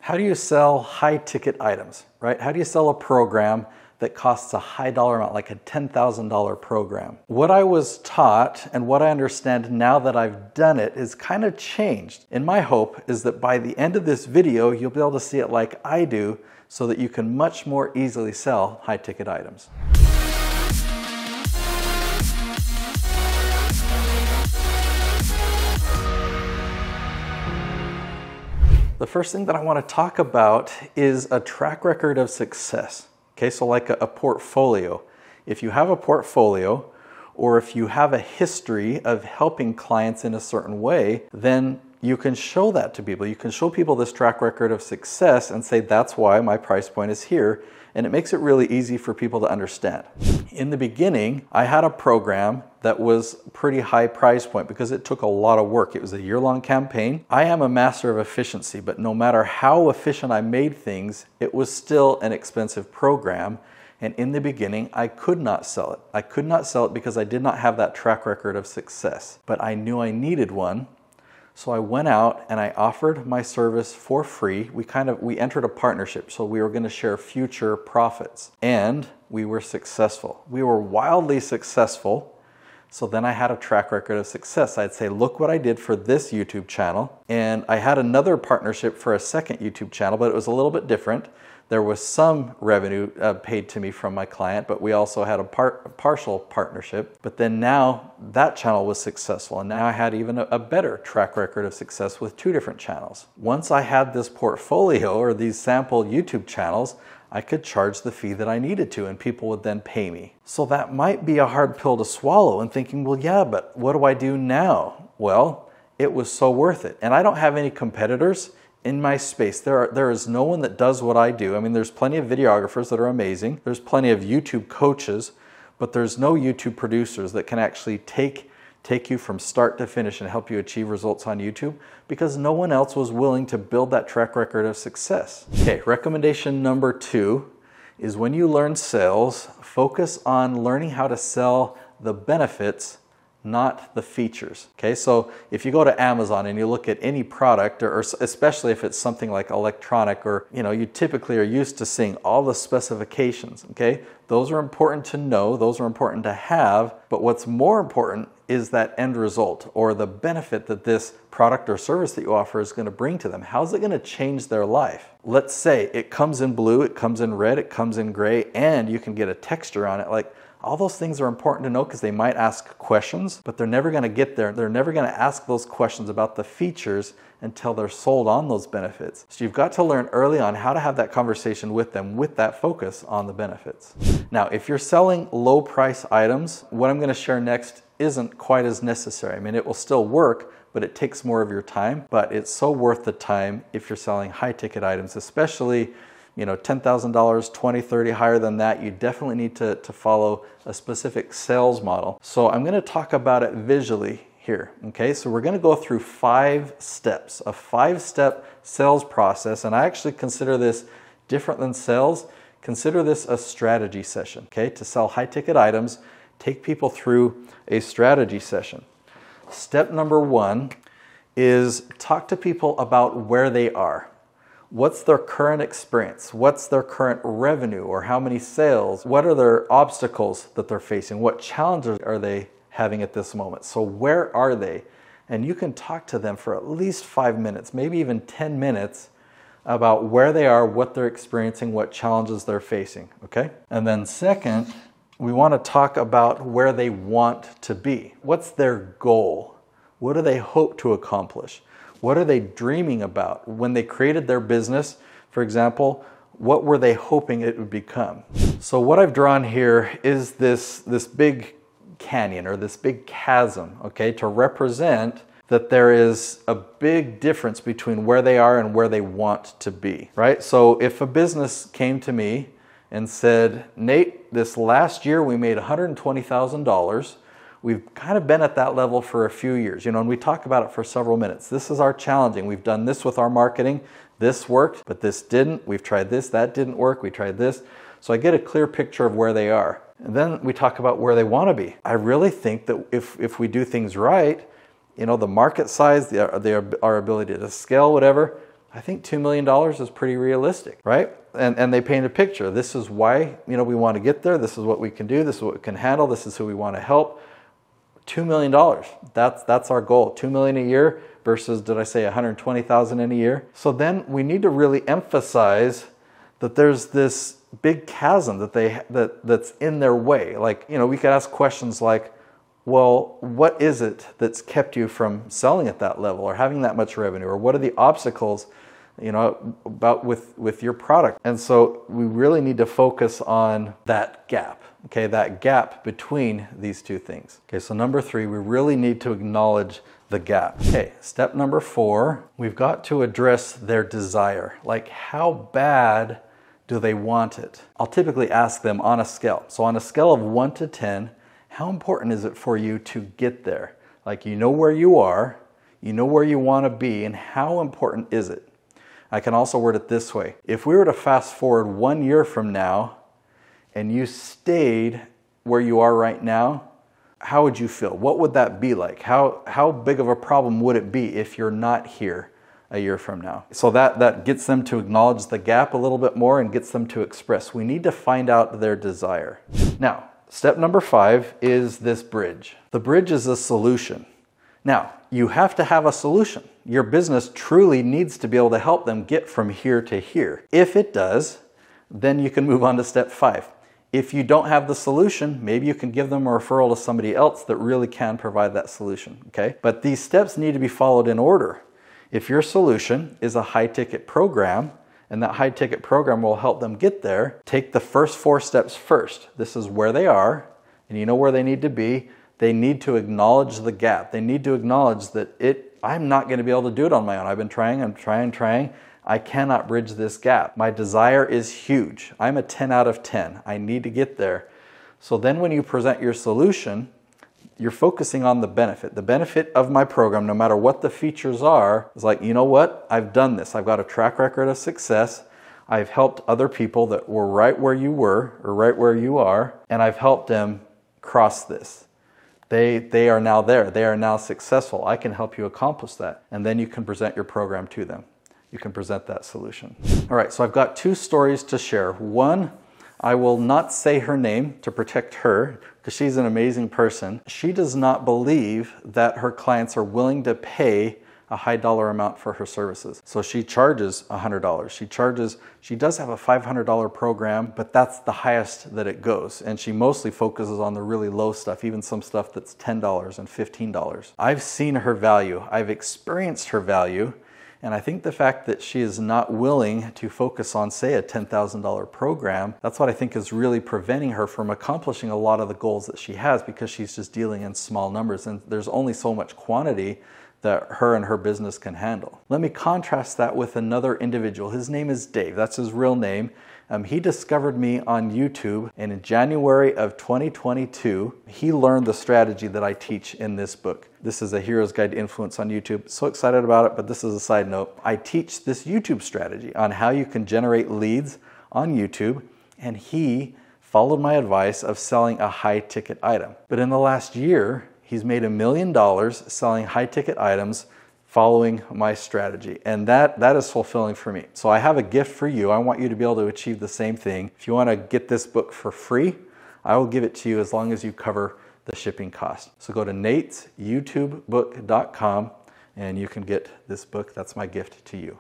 How do you sell high ticket items, right? How do you sell a program that costs a high dollar amount, like a $10,000 program? What I was taught and what I understand now that I've done it is kind of changed. And my hope is that by the end of this video, you'll be able to see it like I do so that you can much more easily sell high ticket items. The first thing that I want to talk about is a track record of success. Okay, so like a portfolio. If you have a portfolio, or if you have a history of helping clients in a certain way, then you can show that to people. You can show people this track record of success and say, that's why my price point is here. And it makes it really easy for people to understand. In the beginning, I had a program that was pretty high price point because it took a lot of work. It was a year-long campaign. I am a master of efficiency, but no matter how efficient I made things, it was still an expensive program. And in the beginning, I could not sell it. I could not sell it because I did not have that track record of success. But I knew I needed one. So I went out and I offered my service for free. We entered a partnership, so we were going to share future profits. And we were successful. We were wildly successful. So then I had a track record of success. I'd say, look what I did for this YouTube channel. And I had another partnership for a second YouTube channel, but it was a little bit different. There was some revenue paid to me from my client, but we also had a partial partnership. But then now that channel was successful, and now I had even a better track record of success with two different channels. Once I had this portfolio or these sample YouTube channels, I could charge the fee that I needed to, and people would then pay me. So that might be a hard pill to swallow, and thinking, well, yeah, but what do I do now? Well, it was so worth it. And I don't have any competitors in my space. There is no one that does what I do. I mean, there's plenty of videographers that are amazing. There's plenty of YouTube coaches, but there's no YouTube producers that can actually take you from start to finish and help you achieve results on YouTube, because no one else was willing to build that track record of success. Okay, recommendation number 2 is when you learn sales, focus on learning how to sell the benefits, not the features. Okay, so if you go to Amazon and you look at any product, or especially if it's something like electronic, or you typically are used to seeing all the specifications. Okay, those are important to know, those are important to have, but what's more important is that end result, or the benefit that this product or service that you offer is going to bring to them. How's it going to change their life? Let's say it comes in blue, it comes in red, it comes in gray, and you can get a texture on it. Like, all those things are important to know because they might ask questions, but they're never going to get there. They're never going to ask those questions about the features until they're sold on those benefits. So you've got to learn early on how to have that conversation with them with that focus on the benefits. Now, if you're selling low price items, what I'm going to share next isn't quite as necessary. I mean, it will still work, but it takes more of your time. But it's so worth the time if you're selling high ticket items, especially $10,000, 20, 30, higher than that. You definitely need to follow a specific sales model. So I'm going to talk about it visually here. Okay, so we're going to go through 5 steps, a 5-step sales process. And I actually consider this different than sales. Consider this a strategy session. Okay, to sell high ticket items, take people through a strategy session. Step number 1 is talk to people about where they are. What's their current experience? What's their current revenue, or how many sales? What are their obstacles that they're facing? What challenges are they having at this moment? So where are they? And you can talk to them for at least 5 minutes, maybe even 10 minutes, about where they are, what they're experiencing, what challenges they're facing, okay? And then second, we want to talk about where they want to be. What's their goal? What do they hope to accomplish? What are they dreaming about? When they created their business, for example, what were they hoping it would become? So what I've drawn here is this big canyon, or this big chasm, okay, to represent that there is a big difference between where they are and where they want to be, right? So if a business came to me and said, Nate, this last year we made $120,000. We've kind of been at that level for a few years, and we talk about it for several minutes. This is our challenging. We've done this with our marketing. This worked, but this didn't. We've tried this, that didn't work. We tried this. So I get a clear picture of where they are. And then we talk about where they want to be. I really think that if we do things right, the market size, our ability to scale, whatever, I think $2 million is pretty realistic, right? And they paint a picture. This is why, we want to get there. This is what we can do. This is what we can handle. This is who we want to help. $2 million. That's our goal. $2 million a year versus, did I say 120,000 in a year? So then we need to really emphasize that there's this big chasm that's in their way. Like, we could ask questions like, well, what is it that's kept you from selling at that level or having that much revenue? Or what are the obstacles, about with your product? And so we really need to focus on that gap, okay? That gap between these two things. Okay, so number 3, we really need to acknowledge the gap. Okay, step number 4, we've got to address their desire. Like, how bad do they want it? I'll typically ask them on a scale. So on a scale of 1 to 10, how important is it for you to get there? Like, where you are, where you want to be, and how important is it? I can also word it this way. If we were to fast forward 1 year from now and you stayed where you are right now, how would you feel? What would that be like? How big of a problem would it be if you're not here a year from now? So that gets them to acknowledge the gap a little bit more and gets them to express. We need to find out their desire. Now, step number 5 is this bridge. The bridge is a solution. Now, you have to have a solution. Your business truly needs to be able to help them get from here to here. If it does, then you can move on to step 5. If you don't have the solution, maybe you can give them a referral to somebody else that really can provide that solution, okay? But these steps need to be followed in order. If your solution is a high-ticket program, and that high-ticket program will help them get there, take the first 4 steps first. This is where they are, and you know where they need to be. They need to acknowledge the gap. They need to acknowledge that I'm not going to be able to do it on my own. I've been trying. I cannot bridge this gap. My desire is huge. I'm a 10 out of 10. I need to get there. So then when you present your solution, you're focusing on the benefit. The benefit of my program, no matter what the features are, is like, you know what? I've done this. I've got a track record of success. I've helped other people that were right where you were or right where you are, and I've helped them cross this. They are now there. They are now successful. I can help you accomplish that. And then you can present your program to them. You can present that solution. All right, so I've got 2 stories to share. One, I will not say her name to protect her because she's an amazing person. She does not believe that her clients are willing to pay a high dollar amount for her services. So she charges $100. She does have a $500 program, but that's the highest that it goes. And she mostly focuses on the really low stuff, even some stuff that's $10 and $15. I've seen her value. I've experienced her value. And I think the fact that she is not willing to focus on, say, a $10,000 program, that's what I think is really preventing her from accomplishing a lot of the goals that she has, because she's just dealing in small numbers and there's only so much quantity that her and her business can handle. Let me contrast that with another individual. His name is Dave. That's his real name. He discovered me on YouTube, and in January of 2022, he learned the strategy that I teach in this book. This is a Hero's Guide to Influence on YouTube. So excited about it, but this is a side note. I teach this YouTube strategy on how you can generate leads on YouTube, and he followed my advice of selling a high-ticket item. But in the last year, he's made $1 million selling high-ticket items following my strategy. And that is fulfilling for me. So I have a gift for you. I want you to be able to achieve the same thing. If you want to get this book for free, I will give it to you as long as you cover the shipping cost. So go to natesyoutubebook.com and you can get this book. That's my gift to you.